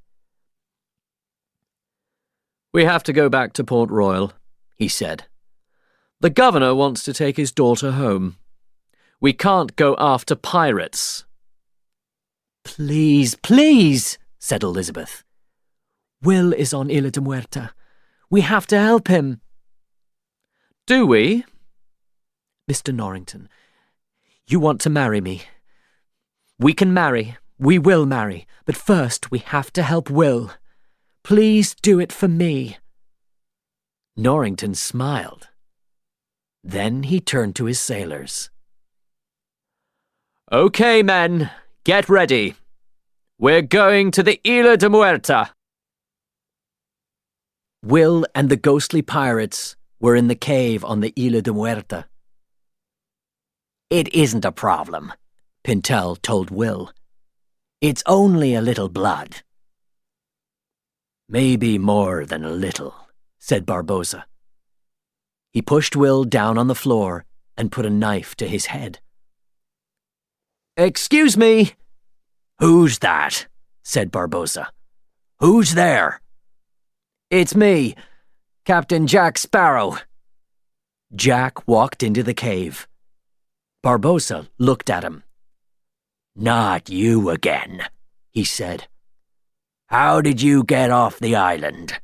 "We have to go back to Port Royal," he said. "The governor wants to take his daughter home. We can't go after pirates." "Please, please," said Elizabeth. "Will is on Isla de Muerta. We have to help him." "Do we?" "Mr. Norrington, you want to marry me. We can marry. We will marry. But first we have to help Will. Please do it for me. Norrington smiled. Then he turned to his sailors. Okay, men, get ready. We're going to the Isla de Muerta. Will and the ghostly pirates were in the cave on the Isla de Muerta. It isn't a problem, Pintel told Will. It's only a little blood. Maybe more than a little, said Barbossa. He pushed Will down on the floor and put a knife to his head. Excuse me. Who's that? Said Barbossa. Who's there? It's me, Captain Jack Sparrow. Jack walked into the cave. Barbossa looked at him. Not you again, he said. How did you get off the island?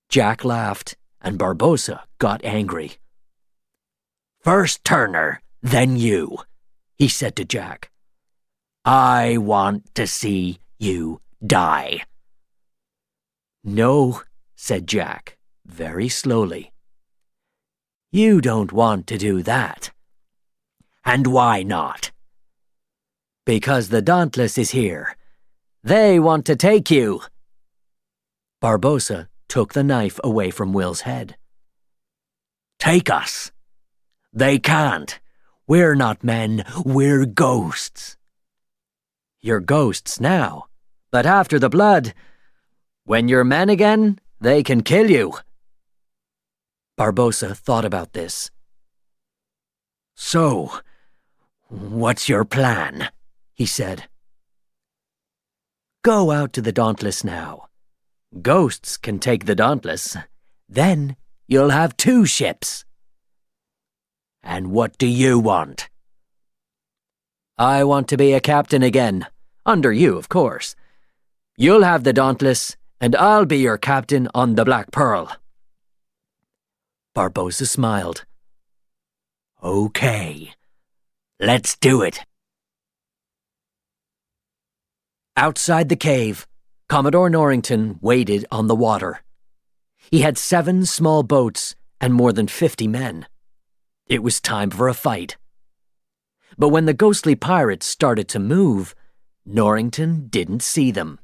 Jack laughed, and Barbossa got angry. First Turner, then you, he said to Jack. I want to see you die. No, said Jack, very slowly. You don't want to do that. And why not? Because the Dauntless is here. They want to take you. Barbossa took the knife away from Will's head. Take us. They can't. We're not men, we're ghosts. You're ghosts now, but after the blood, when you're men again, they can kill you. Barbossa thought about this. So, what's your plan? He said. Go out to the Dauntless now. Ghosts can take the Dauntless. Then you'll have 2 ships. And what do you want? I want to be a captain again. Under you, of course. You'll have the Dauntless, and I'll be your captain on the Black Pearl. Barbossa smiled. Okay. Let's do it. Outside the cave, Commodore Norrington waited on the water. He had 7 small boats and more than 50 men. It was time for a fight. But when the ghostly pirates started to move, Norrington didn't see them.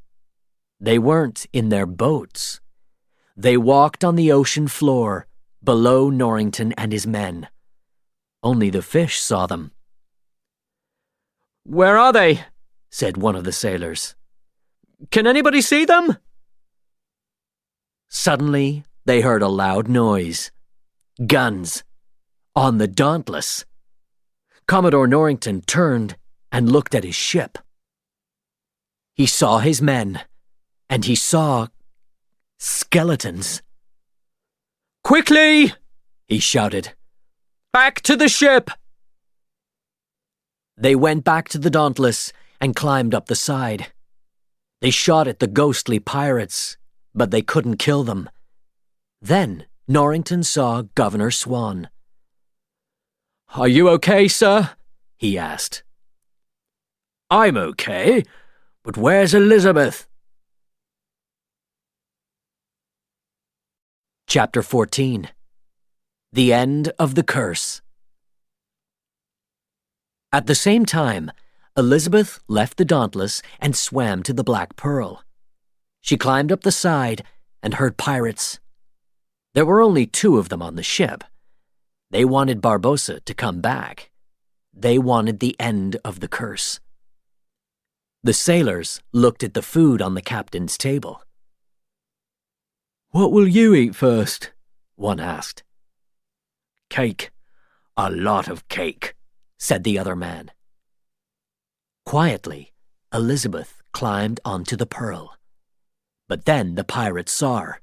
They weren't in their boats. They walked on the ocean floor, below Norrington and his men. Only the fish saw them. Where are they? Said one of the sailors. Can anybody see them? Suddenly, they heard a loud noise. Guns. On the Dauntless. Commodore Norrington turned and looked at his ship. He saw his men, and he saw skeletons. Quickly! He shouted. Back to the ship! They went back to the Dauntless and climbed up the side. They shot at the ghostly pirates, but they couldn't kill them. Then Norrington saw Governor Swann. Are you okay, sir? He asked. I'm okay, but where's Elizabeth? Chapter 14. The End of the Curse. At the same time, Elizabeth left the Dauntless and swam to the Black Pearl. She climbed up the side and heard pirates. There were only 2 of them on the ship. They wanted Barbossa to come back. They wanted the end of the curse. The sailors looked at the food on the captain's table. What will you eat first? One asked. Cake. A lot of cake, said the other man. Quietly, Elizabeth climbed onto the pearl. But then the pirates saw her.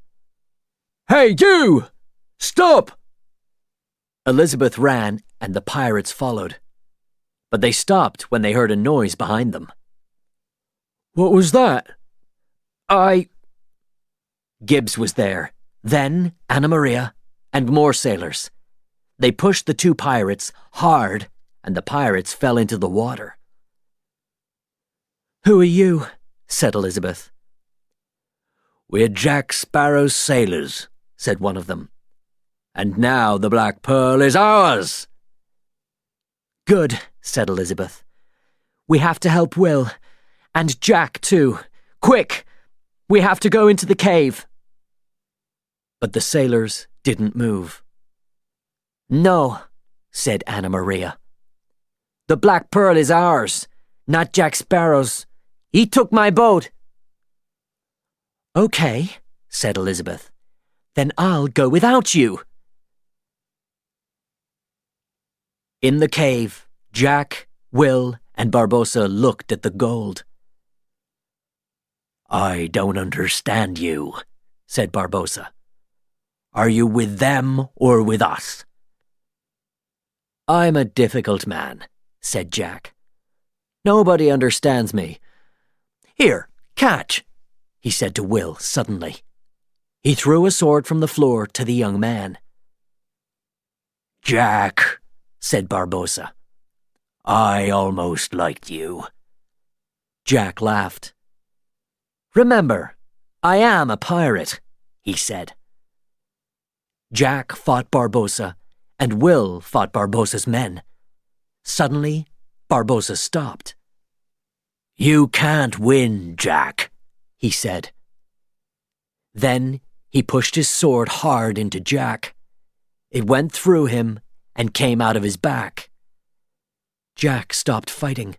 Hey, you! Stop! Elizabeth ran, and the pirates followed. But they stopped when they heard a noise behind them. What was that? Gibbs was there, then Anna Maria, and more sailors. They pushed the 2 pirates hard, and the pirates fell into the water. "Who are you?" said Elizabeth. "We're Jack Sparrow's sailors," said one of them. "And now the Black Pearl is ours." "Good," said Elizabeth. "We have to help Will. And Jack, too. Quick! We have to go into the cave." But the sailors didn't move. "No," said Anna Maria. "The Black Pearl is ours, not Jack Sparrow's. He took my boat." "Okay," said Elizabeth. "Then I'll go without you." In the cave, Jack, Will, and Barbossa looked at the gold. "I don't understand you," said Barbossa. "Are you with them or with us?" "I'm a difficult man," said Jack. "Nobody understands me. Here, catch," he said to Will suddenly. He threw a sword from the floor to the young man. "Jack," said Barbossa. "I almost liked you." Jack laughed. "Remember, I am a pirate," he said. Jack fought Barbossa, and Will fought Barbossa's men. Suddenly, Barbossa stopped. "You can't win, Jack," he said. Then he pushed his sword hard into Jack. It went through him and came out of his back. Jack stopped fighting.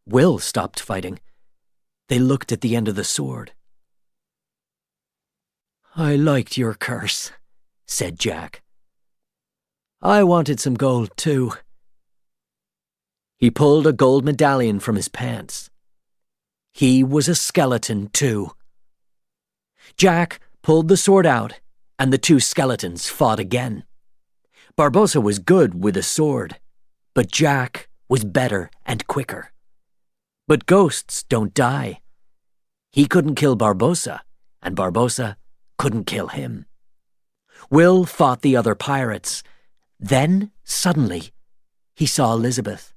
Will stopped fighting. They looked at the end of the sword. "I liked your curse," said Jack. "I wanted some gold, too." He pulled a gold medallion from his pants. He was a skeleton, too. Jack pulled the sword out, and the two skeletons fought again. Barbossa was good with a sword, but Jack was better and quicker. But ghosts don't die. He couldn't kill Barbossa, and Barbossa couldn't kill him. Will fought the other pirates. Then, suddenly, he saw Elizabeth.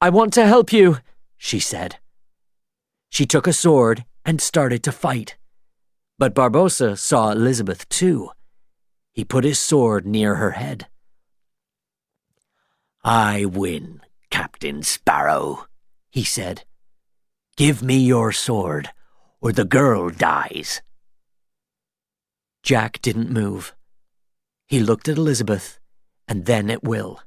"I want to help you," she said. She took a sword and started to fight. But Barbossa saw Elizabeth too. He put his sword near her head. "I win, Captain Sparrow," he said. "Give me your sword, or the girl dies." Jack didn't move. He looked at Elizabeth, and then at Will.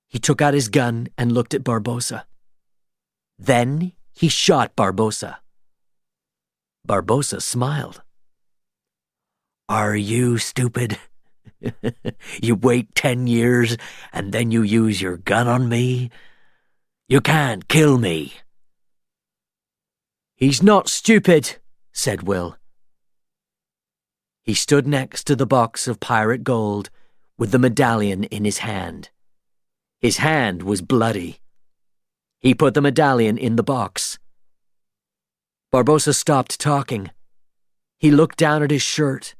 He took out his gun and looked at Barbossa. Then he shot Barbossa. Barbossa smiled. "Are you stupid? You wait 10 years and then you use your gun on me? You can't kill me." "He's not stupid," said Will. He stood next to the box of pirate gold with the medallion in his hand. His hand was bloody. He put the medallion in the box. Barbossa stopped talking. He looked down at his shirt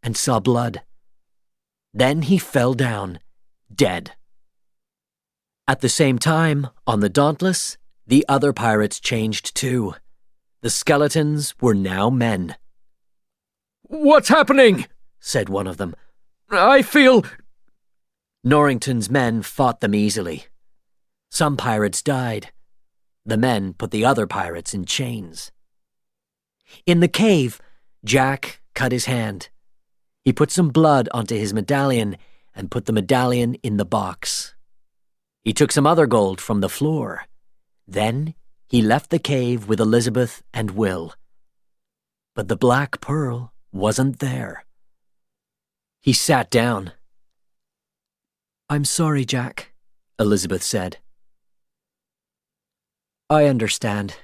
and saw blood. Then he fell down, dead. At the same time, on the Dauntless, the other pirates changed too. The skeletons were now men. "What's happening?" said one of them. "I feel—" Norrington's men fought them easily. Some pirates died. The men put the other pirates in chains. In the cave, Jack cut his hand. He put some blood onto his medallion and put the medallion in the box. He took some other gold from the floor. Then he left the cave with Elizabeth and Will. But the Black Pearl wasn't there. He sat down. "I'm sorry, Jack," Elizabeth said. "I understand,"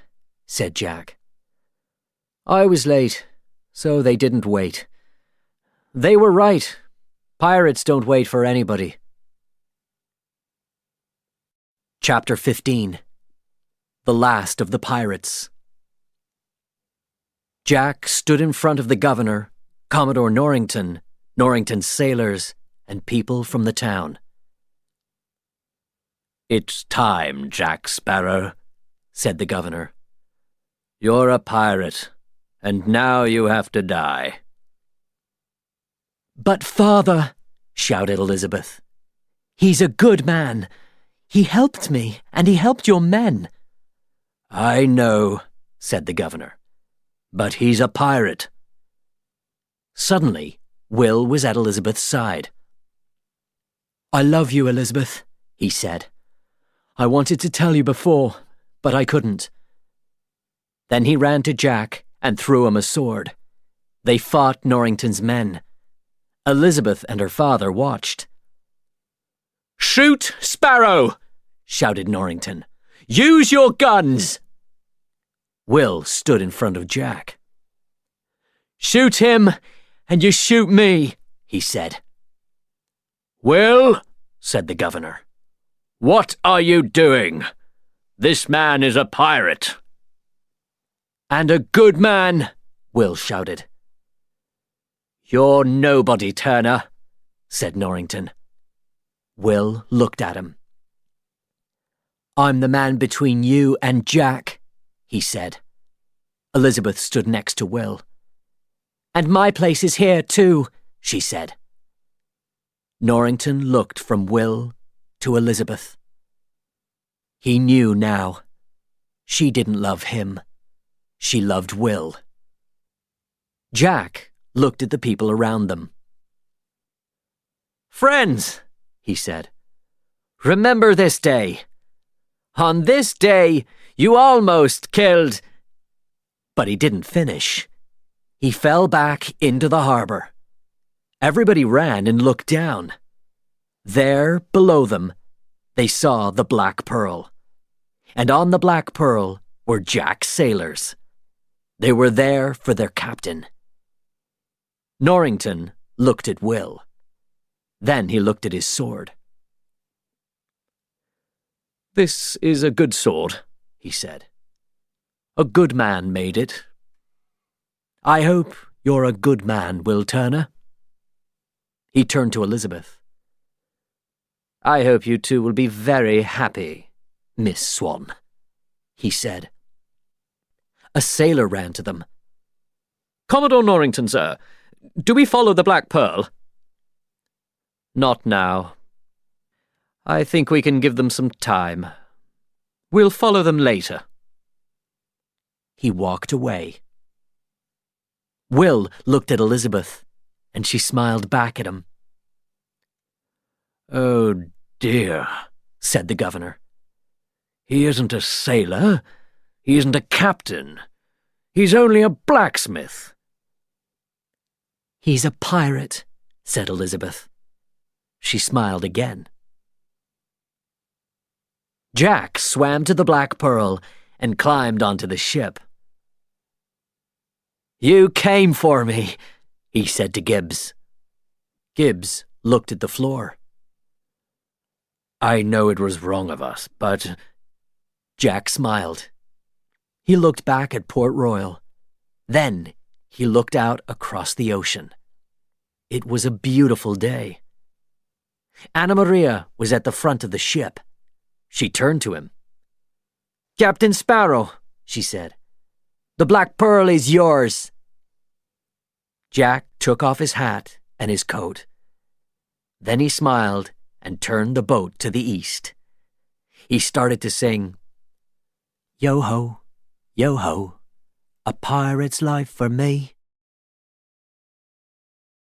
said Jack. "I was late, so they didn't wait. They were right. Pirates don't wait for anybody." Chapter 15. The Last of the Pirates. Jack stood in front of the governor, Commodore Norrington, Norrington's sailors, and people from the town. "It's time, Jack Sparrow," said the governor. "You're a pirate, and now you have to die." "But father," shouted Elizabeth, "he's a good man. He helped me, and he helped your men." "I know," said the governor, "but he's a pirate." Suddenly, Will was at Elizabeth's side. "I love you, Elizabeth," he said. "I wanted to tell you before, but I couldn't." Then he ran to Jack and threw him a sword. They fought Norrington's men. Elizabeth and her father watched. "Shoot, Sparrow!" shouted Norrington. "Use your guns!" Will stood in front of Jack. "Shoot him, and you shoot me," he said. "Will," said the governor, "what are you doing? This man is a pirate." "And a good man," Will shouted. "You're nobody, Turner," said Norrington. Will looked at him. "I'm the man between you and Jack," he said. Elizabeth stood next to Will. "And my place is here too," she said. Norrington looked from Will to Elizabeth. He knew now. She didn't love him. She loved Will. Jack looked at the people around them. "Friends," he said, "remember this day. On this day, you almost killed—" But he didn't finish. He fell back into the harbor. Everybody ran and looked down. There, below them, they saw the Black Pearl. And on the Black Pearl were Jack's sailors. They were there for their captain. Norrington looked at Will. Then he looked at his sword. "This is a good sword," he said. "A good man made it. I hope you're a good man, Will Turner." He turned to Elizabeth. "I hope you two will be very happy, Miss Swann," he said. A sailor ran to them. "Commodore Norrington, sir, do we follow the Black Pearl?" "Not now. I think we can give them some time. We'll follow them later." He walked away. Will looked at Elizabeth, and she smiled back at him. "Oh dear," said the governor. "He isn't a sailor. He isn't a captain. He's only a blacksmith." "He's a pirate," said Elizabeth. She smiled again. Jack swam to the Black Pearl and climbed onto the ship. "You came for me," he said to Gibbs. Gibbs looked at the floor. "I know it was wrong of us, but—" Jack smiled. He looked back at Port Royal. Then he looked out across the ocean. It was a beautiful day. Anna Maria was at the front of the ship. She turned to him. "Captain Sparrow," she said, "the Black Pearl is yours." Jack took off his hat and his coat. Then he smiled and turned the boat to the east. He started to sing, "Yo-ho, yo-ho, a pirate's life for me."